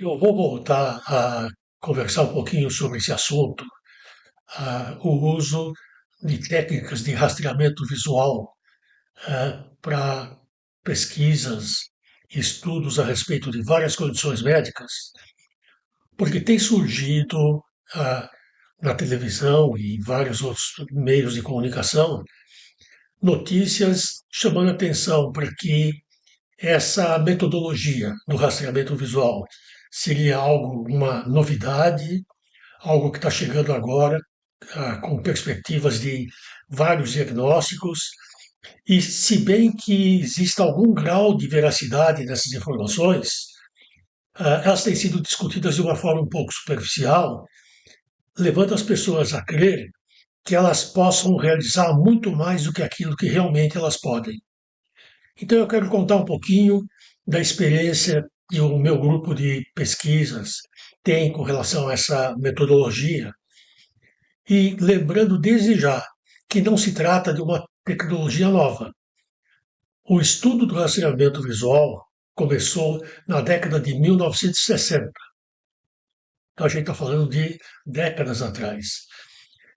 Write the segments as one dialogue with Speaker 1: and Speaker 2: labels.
Speaker 1: Eu vou voltar a conversar um pouquinho sobre esse assunto, o uso de técnicas de rastreamento visual para pesquisas e estudos a respeito de várias condições médicas, porque tem surgido ah, na televisão e em vários outros meios de comunicação notícias chamando atenção para que essa metodologia do rastreamento visual seria algo, uma novidade, algo que está chegando agora, com perspectivas de vários diagnósticos, e se bem que exista algum grau de veracidade dessas informações, elas têm sido discutidas de uma forma um pouco superficial, levando as pessoas a crer que elas possam realizar muito mais do que aquilo que realmente elas podem. Então eu quero contar um pouquinho da experiência que o meu grupo de pesquisas tem com relação a essa metodologia. E lembrando desde já que não se trata de uma tecnologia nova. O estudo do rastreamento visual começou na década de 1960. Então a gente está falando de décadas atrás.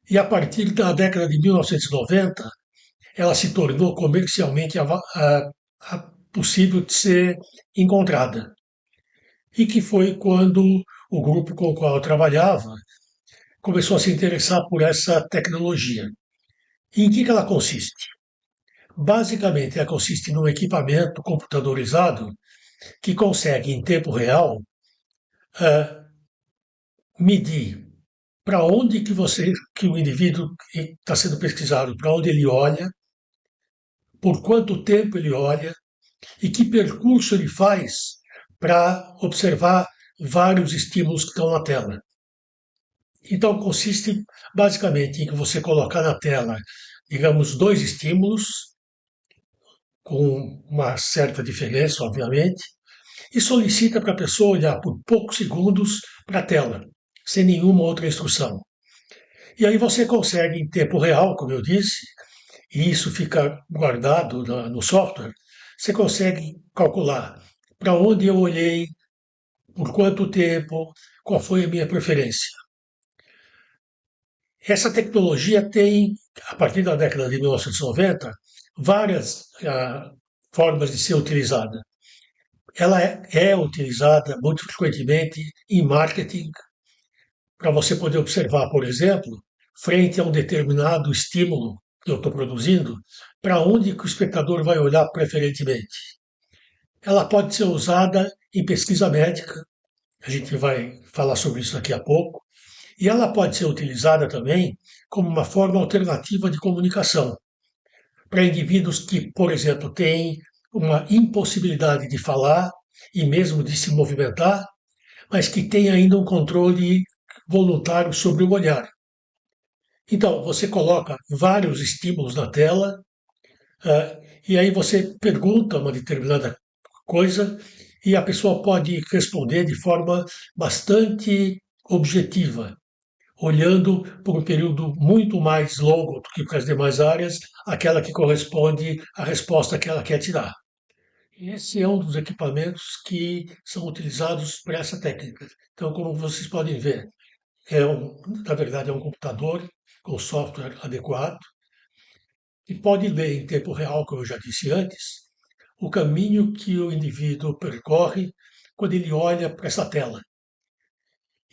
Speaker 1: E a partir da década de 1990, ela se tornou comercialmente possível de ser encontrada. E que foi quando o grupo com o qual eu trabalhava começou a se interessar por essa tecnologia. E em que ela consiste? Basicamente, ela consiste num equipamento computadorizado que consegue, em tempo real, ah, medir para onde que o indivíduo que está sendo pesquisado, para onde ele olha, por quanto tempo ele olha e que percurso ele faz para observar vários estímulos que estão na tela. Então, consiste basicamente em que você colocar na tela, digamos, dois estímulos, com uma certa diferença, obviamente, e solicita para a pessoa olhar por poucos segundos para a tela, sem nenhuma outra instrução. E aí você consegue, em tempo real, como eu disse, e isso fica guardado no software, você consegue calcular para onde eu olhei, por quanto tempo, qual foi a minha preferência. Essa tecnologia tem, a partir da década de 1990, várias formas de ser utilizada. Ela é utilizada muito frequentemente em marketing, para você poder observar, por exemplo, frente a um determinado estímulo que eu estou produzindo, para onde que o espectador vai olhar preferentemente. Ela pode ser usada em pesquisa médica, a gente vai falar sobre isso daqui a pouco, e ela pode ser utilizada também como uma forma alternativa de comunicação para indivíduos que, por exemplo, têm uma impossibilidade de falar e mesmo de se movimentar, mas que têm ainda um controle voluntário sobre o olhar. Então, você coloca vários estímulos na tela, e aí você pergunta uma determinada coisa e a pessoa pode responder de forma bastante objetiva, olhando por um período muito mais longo do que para as demais áreas, aquela que corresponde à resposta que ela quer tirar. Esse é um dos equipamentos que são utilizados para essa técnica. Então, como vocês podem ver, na verdade, é um computador com software adequado e pode ler em tempo real, como eu já disse antes, o caminho que o indivíduo percorre quando ele olha para essa tela.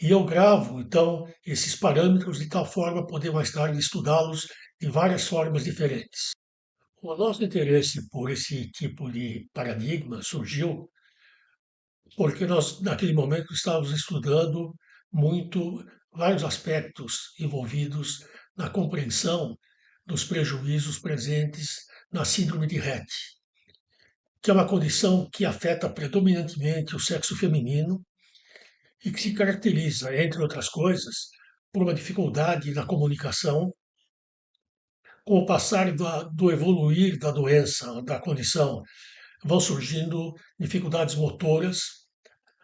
Speaker 1: E eu gravo, então, esses parâmetros de tal forma a poder mais tarde estudá-los de várias formas diferentes. O nosso interesse por esse tipo de paradigma surgiu porque nós, naquele momento, estávamos estudando muito vários aspectos envolvidos na compreensão dos prejuízos presentes na síndrome de Rett, que é uma condição que afeta predominantemente o sexo feminino e que se caracteriza, entre outras coisas, por uma dificuldade na comunicação. Com o passar do evoluir da doença, da condição, vão surgindo dificuldades motoras,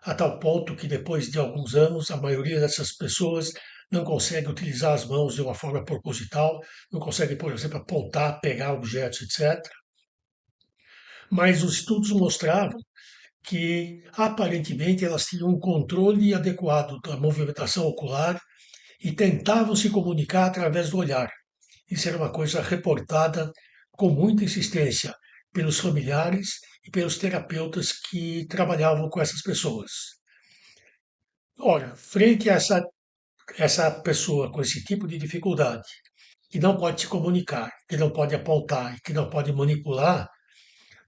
Speaker 1: a tal ponto que depois de alguns anos, a maioria dessas pessoas não consegue utilizar as mãos de uma forma proposital, não consegue, por exemplo, apontar, pegar objetos, etc. Mas os estudos mostravam que aparentemente elas tinham um controle adequado da movimentação ocular e tentavam se comunicar através do olhar. Isso era uma coisa reportada com muita insistência pelos familiares e pelos terapeutas que trabalhavam com essas pessoas. Ora, frente a essa pessoa com esse tipo de dificuldade, que não pode se comunicar, que não pode apontar e que não pode manipular,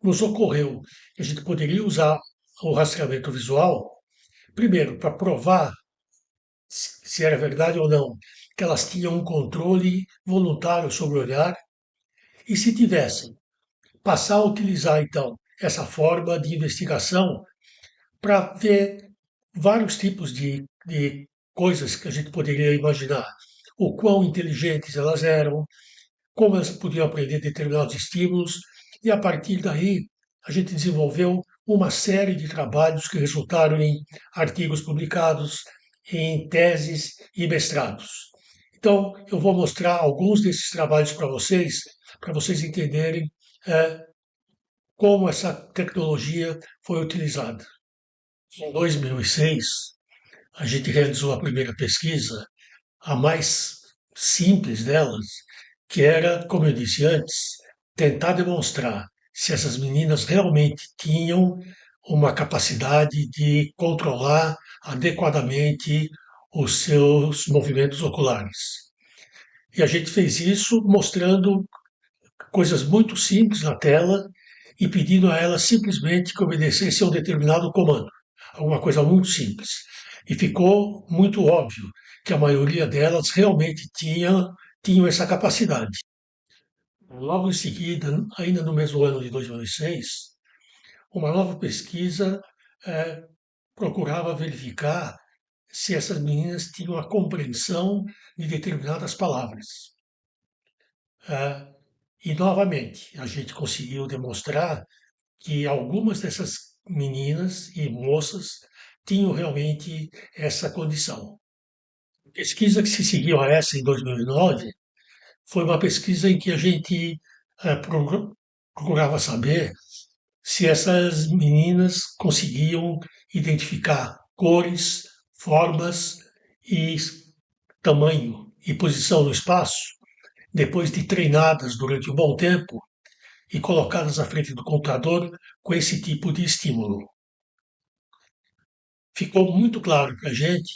Speaker 1: nos ocorreu que a gente poderia usar o rastreamento visual, primeiro, para provar se era verdade ou não que elas tinham um controle voluntário sobre o olhar, e se tivessem, passar a utilizar então essa forma de investigação para ver vários tipos de coisas que a gente poderia imaginar. O quão inteligentes elas eram, como elas podiam aprender determinados estímulos, e a partir daí a gente desenvolveu uma série de trabalhos que resultaram em artigos publicados, em teses e mestrados. Então, eu vou mostrar alguns desses trabalhos para vocês entenderem como essa tecnologia foi utilizada. Em 2006, a gente realizou a primeira pesquisa, a mais simples delas, que era, como eu disse antes, tentar demonstrar se essas meninas realmente tinham uma capacidade de controlar adequadamente os seus movimentos oculares. E a gente fez isso mostrando coisas muito simples na tela e pedindo a elas simplesmente que obedecessem a um determinado comando, alguma coisa muito simples. E ficou muito óbvio que a maioria delas realmente tinham essa capacidade. Logo em seguida, ainda no mesmo ano de 2006, uma nova pesquisa procurava verificar se essas meninas tinham a compreensão de determinadas palavras. E, novamente, a gente conseguiu demonstrar que algumas dessas meninas e moças tinham realmente essa condição. A pesquisa que se seguiu a essa em 2009 foi uma pesquisa em que a gente procurava saber se essas meninas conseguiam identificar cores, formas e tamanho e posição no espaço, depois de treinadas durante um bom tempo e colocadas à frente do computador com esse tipo de estímulo. Ficou muito claro para a gente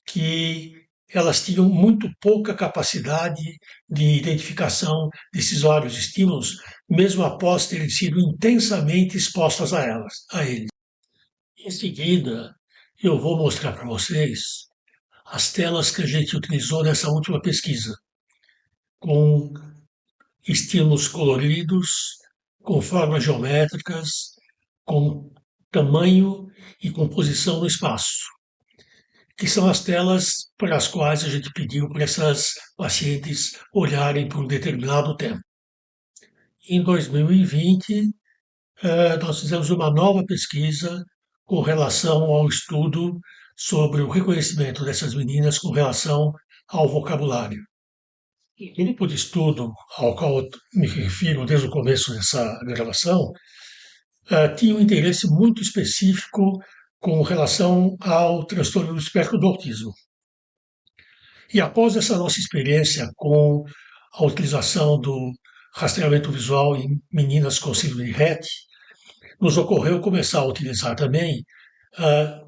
Speaker 1: que elas tinham muito pouca capacidade de identificação desses vários estímulos, mesmo após terem sido intensamente expostas a eles. Em seguida, eu vou mostrar para vocês as telas que a gente utilizou nessa última pesquisa, com estímulos coloridos, com formas geométricas, com tamanho e composição no espaço, que são as telas para as quais a gente pediu para essas pacientes olharem por um determinado tempo. Em 2020, nós fizemos uma nova pesquisa com relação ao estudo sobre o reconhecimento dessas meninas com relação ao vocabulário. O grupo de estudo ao qual eu me refiro desde o começo dessa gravação tinha um interesse muito específico com relação ao transtorno do espectro do autismo. E após essa nossa experiência com a utilização do rastreamento visual em meninas com síndrome de Rett, nos ocorreu começar a utilizar também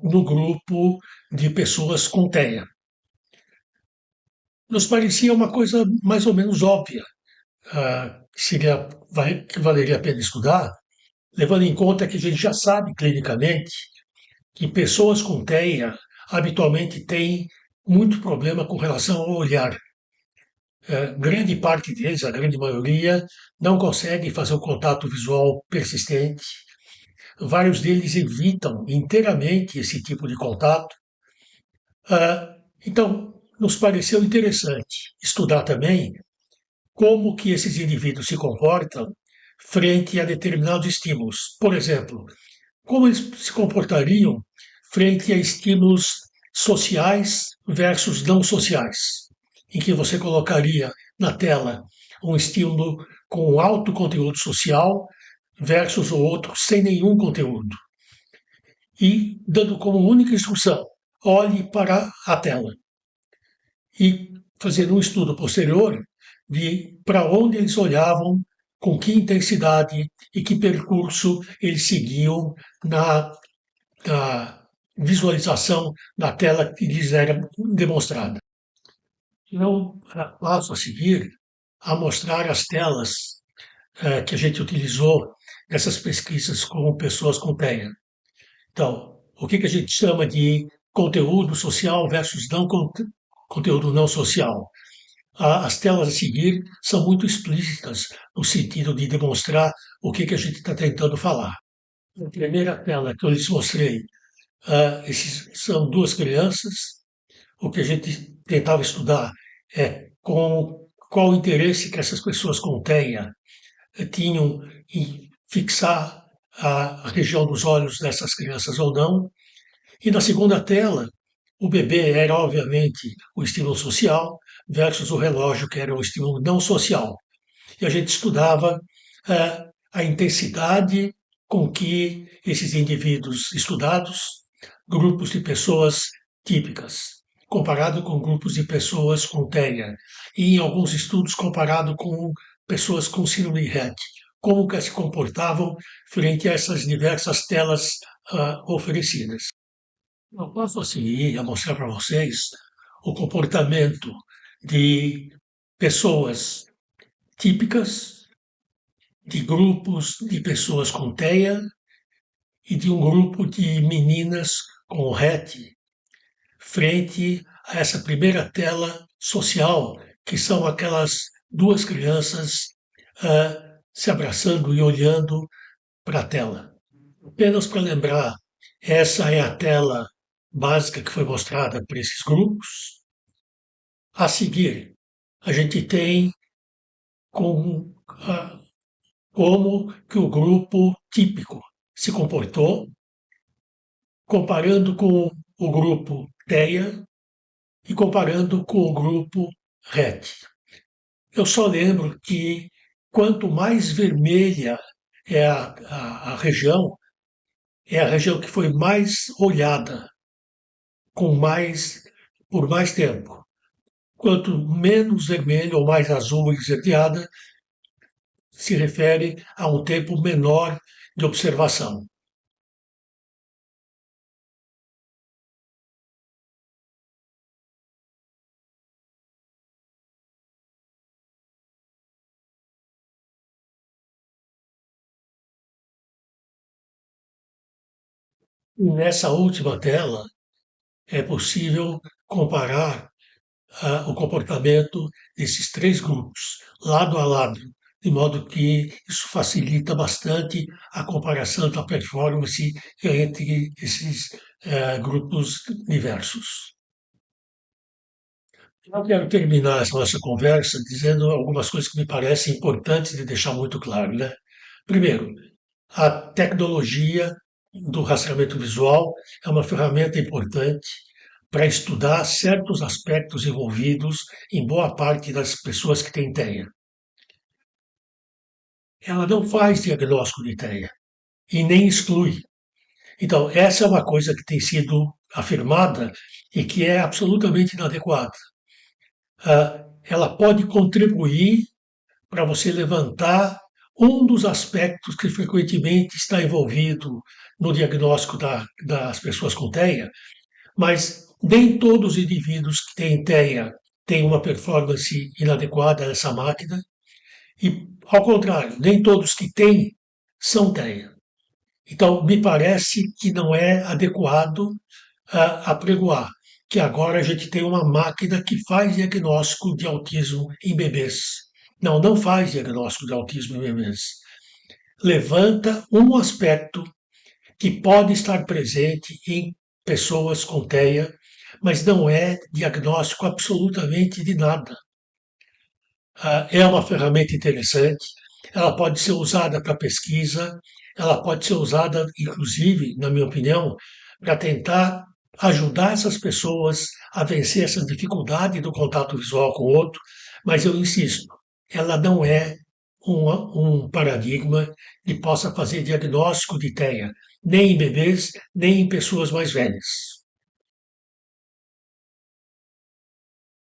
Speaker 1: no grupo de pessoas com TEA. Nos parecia uma coisa mais ou menos óbvia, que valeria a pena estudar, levando em conta que a gente já sabe clinicamente que pessoas com TEA habitualmente têm muito problema com relação ao olhar. Grande parte deles, a grande maioria, não consegue fazer o contato visual persistente. Vários deles evitam inteiramente esse tipo de contato. Então, nos pareceu interessante estudar também como que esses indivíduos se comportam frente a determinados estímulos. Por exemplo, como eles se comportariam frente a estímulos sociais versus não sociais, em que você colocaria na tela um estímulo com alto conteúdo social versus o outro sem nenhum conteúdo. e dando como única instrução: olhe para a tela. E fazendo um estudo posterior de para onde eles olhavam, com que intensidade e que percurso eles seguiam na visualização da tela que lhes era demonstrada. Eu passo a seguir a mostrar as telas que a gente utilizou nessas pesquisas com pessoas com TEA. Então, o que a gente chama de conteúdo social versus conteúdo não social? As telas a seguir são muito explícitas no sentido de demonstrar o que a gente está tentando falar. A primeira tela que eu lhes mostrei, esses são duas crianças. O que a gente tentava estudar é com qual o interesse que essas pessoas com TEA tinham em fixar a região dos olhos dessas crianças ou não. E na segunda tela, o bebê era, obviamente, o estímulo social versus o relógio, que era o estímulo não social. E a gente estudava a intensidade com que esses indivíduos estudados, grupos de pessoas típicas, comparado com grupos de pessoas com TEA, e em alguns estudos comparado com pessoas com síndrome de Rett, como que se comportavam frente a essas diversas telas oferecidas. Eu posso seguir a mostrar para vocês o comportamento de pessoas típicas, de grupos de pessoas com TEA e de um grupo de meninas com RET, frente a essa primeira tela social, que são aquelas duas crianças se abraçando e olhando para a tela. Apenas para lembrar, essa é a tela básica que foi mostrada por esses grupos. A seguir, a gente tem com, como que o grupo típico se comportou, comparando com o grupo TEA e comparando com o grupo RET. Eu só lembro que quanto mais vermelha é a região, é a região que foi mais olhada com mais, por mais tempo. Quanto menos vermelho ou mais azul e esverdeada, se refere a um tempo menor de observação. Nessa última tela, é possível comparar o comportamento desses três grupos, lado a lado, de modo que isso facilita bastante a comparação da performance entre esses grupos diversos. Eu quero terminar essa nossa conversa dizendo algumas coisas que me parecem importantes de deixar muito claro, né? Primeiro, a tecnologia do rastreamento visual é uma ferramenta importante para estudar certos aspectos envolvidos em boa parte das pessoas que têm TEA. Ela não faz diagnóstico de TEA e nem exclui. Então, essa é uma coisa que tem sido afirmada e que é absolutamente inadequada. Ela pode contribuir para você levantar um dos aspectos que frequentemente está envolvido no diagnóstico das pessoas com TEA, mas nem todos os indivíduos que têm TEA têm uma performance inadequada nessa máquina, e, ao contrário, nem todos que têm são TEA. Então, me parece que não é adequado apregoar que agora a gente tem uma máquina que faz diagnóstico de autismo em bebês. Não, não faz diagnóstico de autismo em bebês. Levanta um aspecto que pode estar presente em pessoas com TEA, mas não é diagnóstico absolutamente de nada. É uma ferramenta interessante, ela pode ser usada para pesquisa, ela pode ser usada, inclusive, na minha opinião, para tentar ajudar essas pessoas a vencer essa dificuldade do contato visual com o outro, mas eu insisto, ela não é um paradigma que possa fazer diagnóstico de TEA. nem em bebês, nem em pessoas mais velhas.